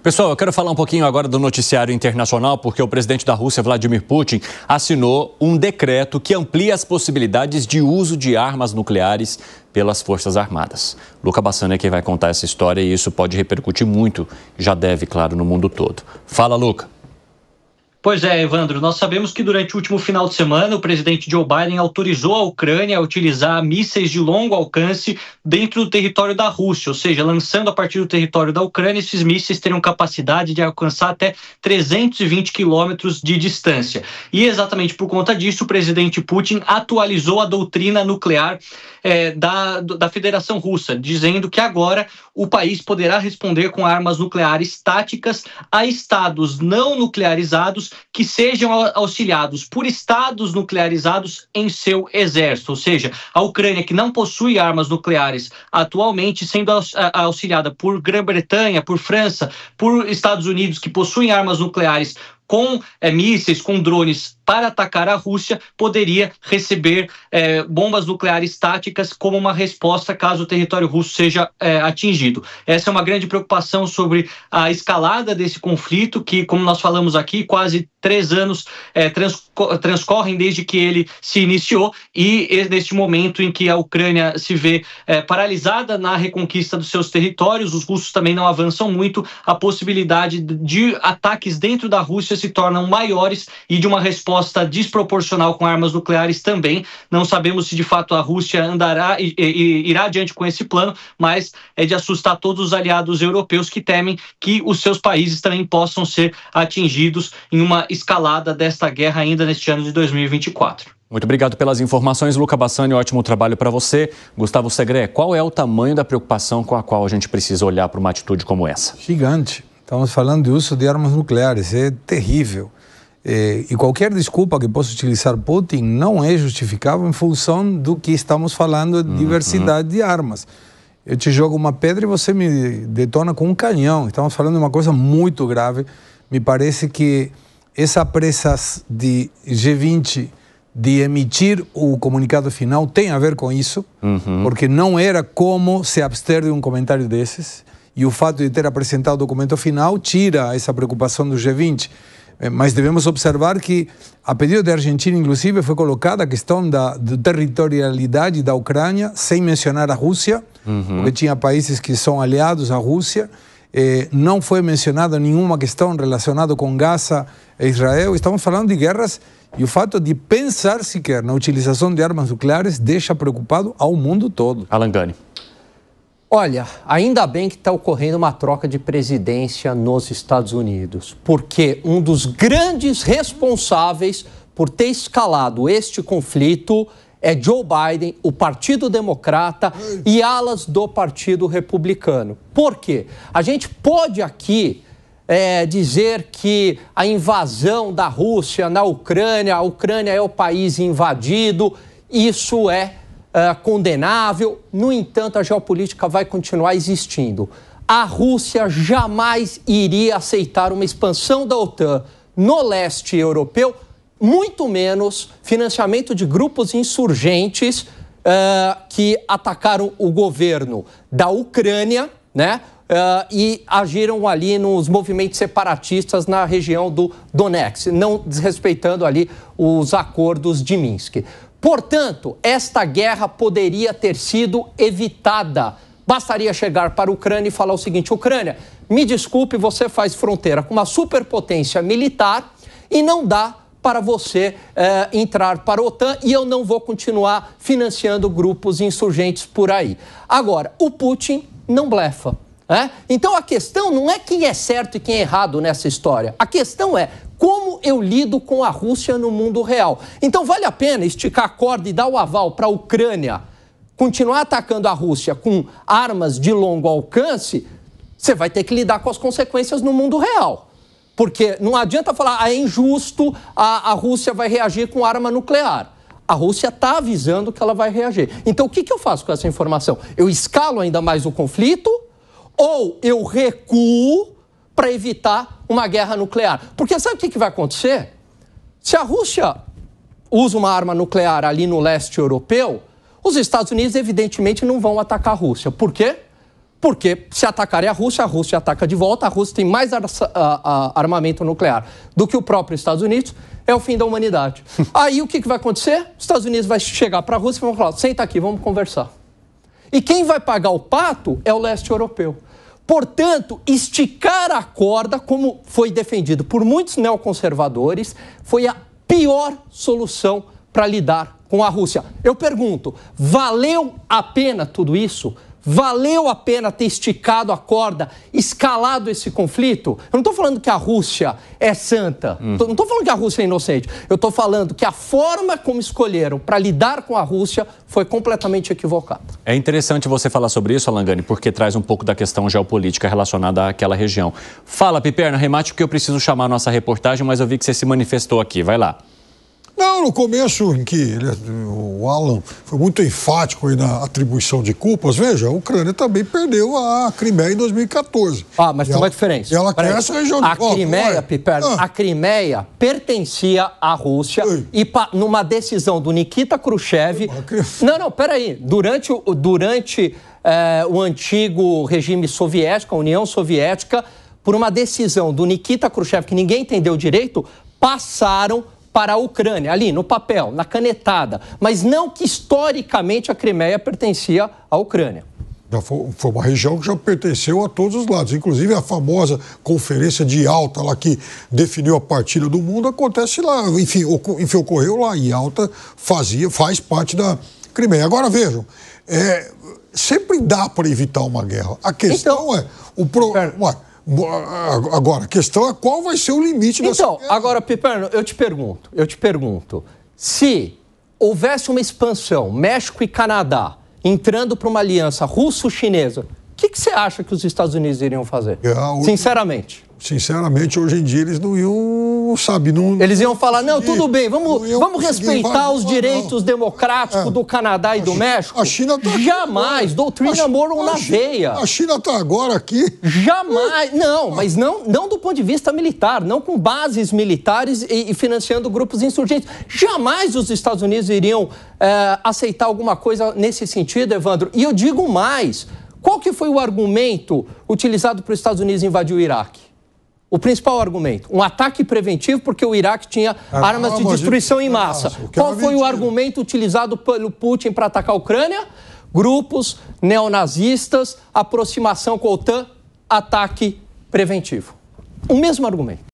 Pessoal, eu quero falar um pouquinho agora do noticiário internacional, porque o presidente da Rússia, Vladimir Putin, assinou um decreto que amplia as possibilidades de uso de armas nucleares pelas Forças Armadas. Luca Bassani é quem vai contar essa história e isso pode repercutir muito, já deve, claro, no mundo todo. Fala, Luca. Pois é, Evandro, nós sabemos que durante o último final de semana o presidente Joe Biden autorizou a Ucrânia a utilizar mísseis de longo alcance dentro do território da Rússia, ou seja, lançando a partir do território da Ucrânia, esses mísseis teriam capacidade de alcançar até 320 quilômetros de distância. E exatamente por conta disso, o presidente Putin atualizou a doutrina nuclear da Federação Russa, dizendo que agora o país poderá responder com armas nucleares táticas a estados não nuclearizados que sejam auxiliados por estados nuclearizados em seu exército, ou seja, a Ucrânia, que não possui armas nucleares atualmente, sendo auxiliada por Grã-Bretanha, por França, por Estados Unidos, que possuem armas nucleares com mísseis, com drones para atacar a Rússia, poderia receber bombas nucleares táticas como uma resposta caso o território russo seja atingido. Essa é uma grande preocupação sobre a escalada desse conflito, que, como nós falamos aqui, quase 3 anos transcorrem desde que ele se iniciou, e neste momento em que a Ucrânia se vê paralisada na reconquista dos seus territórios, os russos também não avançam muito, a possibilidade de ataques dentro da Rússia se tornam maiores e de uma resposta desproporcional com armas nucleares também. Não sabemos se de fato a Rússia irá adiante com esse plano, mas é de assustar todos os aliados europeus que temem que os seus países também possam ser atingidos em uma escalada desta guerra ainda neste ano de 2024. Muito obrigado pelas informações, Luca Bassani. Ótimo trabalho para você. Gustavo Segré, qual é o tamanho da preocupação com a qual a gente precisa olhar para uma atitude como essa? Gigante. Estamos falando de uso de armas nucleares. É terrível. E qualquer desculpa que possa utilizar Putin não é justificável em função do que estamos falando de diversidade de armas. Eu te jogo uma pedra e você me detona com um canhão. Estamos falando de uma coisa muito grave. Me parece que essa pressa de G20 de emitir o comunicado final tem a ver com isso, porque não era como se abster de um comentário desses, e o fato de ter apresentado o documento final tira essa preocupação do G20. Mas devemos observar que, a pedido da Argentina, inclusive, foi colocada a questão da territorialidade da Ucrânia, sem mencionar a Rússia, porque tinha países que são aliados à Rússia. Não foi mencionada nenhuma questão relacionada com Gaza e Israel. Estamos falando de guerras, e o fato de pensar sequer na utilização de armas nucleares deixa preocupado ao mundo todo. Alan Gani. Olha, ainda bem que está ocorrendo uma troca de presidência nos Estados Unidos, porque um dos grandes responsáveis por ter escalado este conflito é Joe Biden, o Partido Democrata e alas do Partido Republicano. Por quê? A gente pode aqui dizer que a invasão da Rússia na Ucrânia, a Ucrânia é o país invadido, isso é condenável. No entanto, a geopolítica vai continuar existindo. A Rússia jamais iria aceitar uma expansão da OTAN no leste europeu, muito menos financiamento de grupos insurgentes que atacaram o governo da Ucrânia, né? E agiram ali nos movimentos separatistas na região do Donetsk, não desrespeitando ali os acordos de Minsk. Portanto, esta guerra poderia ter sido evitada. Bastaria chegar para a Ucrânia e falar o seguinte: Ucrânia, me desculpe, você faz fronteira com uma superpotência militar e não dá para você entrar para a OTAN, e eu não vou continuar financiando grupos insurgentes por aí. Agora, o Putin não blefa. Então a questão não é quem é certo e quem é errado nessa história. A questão é como eu lido com a Rússia no mundo real. Então vale a pena esticar a corda e dar o aval para a Ucrânia continuar atacando a Rússia com armas de longo alcance? Você vai ter que lidar com as consequências no mundo real. Porque não adianta falar, é injusto, a Rússia vai reagir com arma nuclear. A Rússia está avisando que ela vai reagir. Então o que eu faço com essa informação? Eu escalo ainda mais o conflito ou eu recuo para evitar uma guerra nuclear? Porque sabe o que vai acontecer? Se a Rússia usa uma arma nuclear ali no leste europeu, os Estados Unidos evidentemente não vão atacar a Rússia. Por quê? Porque se atacarem a Rússia ataca de volta, a Rússia tem mais armamento nuclear do que o próprio Estados Unidos, é o fim da humanidade. Aí o que vai acontecer? Os Estados Unidos vai chegar para a Rússia e vão falar, senta aqui, vamos conversar. E quem vai pagar o pato é o leste europeu. Portanto, esticar a corda, como foi defendido por muitos neoconservadores, foi a pior solução para lidar com a Rússia. Eu pergunto, valeu a pena tudo isso? Valeu a pena ter esticado a corda, escalado esse conflito? Eu não estou falando que a Rússia é santa, não estou falando que a Rússia é inocente. Eu estou falando que a forma como escolheram para lidar com a Rússia foi completamente equivocada. É interessante você falar sobre isso, Alangani, porque traz um pouco da questão geopolítica relacionada àquela região. Fala, Piperno, remate, porque eu preciso chamar a nossa reportagem, mas eu vi que você se manifestou aqui. Vai lá. Não, no começo, em que o Alan foi muito enfático aí na atribuição de culpas, veja, a Ucrânia também perdeu a Crimeia em 2014. Ah, mas tem uma diferença. E ela quer essa região de... A Crimeia, Piperno, a Crimeia pertencia à Rússia e numa decisão do Nikita Khrushchev... Não, peraí. Durante o antigo regime soviético, a União Soviética, por uma decisão do Nikita Khrushchev, que ninguém entendeu direito, passaram para a Ucrânia, ali no papel, na canetada, mas não que historicamente a Crimeia pertencia à Ucrânia. Já foi uma região que já pertenceu a todos os lados, inclusive a famosa conferência de Yalta lá que definiu a partida do mundo acontece lá, enfim ocorreu lá, e Yalta faz parte da Crimeia. Agora vejam, sempre dá para evitar uma guerra. A questão Agora, a questão é qual vai ser o limite dessa guerra. Então, agora, Piperno, eu te pergunto, se houvesse uma expansão, México e Canadá, entrando para uma aliança russo-chinesa, o que você acha que os Estados Unidos iriam fazer? Sinceramente. Sinceramente, hoje em dia eles não iam, sabe... Eles iam falar, não, tudo bem, vamos respeitar os direitos democráticos do Canadá e do México. A China está aqui. Jamais, doutrina Monroe na veia. A China está agora aqui. Jamais, mas não do ponto de vista militar, não com bases militares e financiando grupos insurgentes. Jamais os Estados Unidos iriam aceitar alguma coisa nesse sentido, Evandro. E eu digo mais, qual que foi o argumento utilizado para os Estados Unidos invadir o Iraque? O principal argumento, um ataque preventivo porque o Iraque tinha armas de destruição em massa. Qual foi o argumento utilizado pelo Putin para atacar a Ucrânia? Grupos neonazistas, aproximação com a OTAN, ataque preventivo. O mesmo argumento.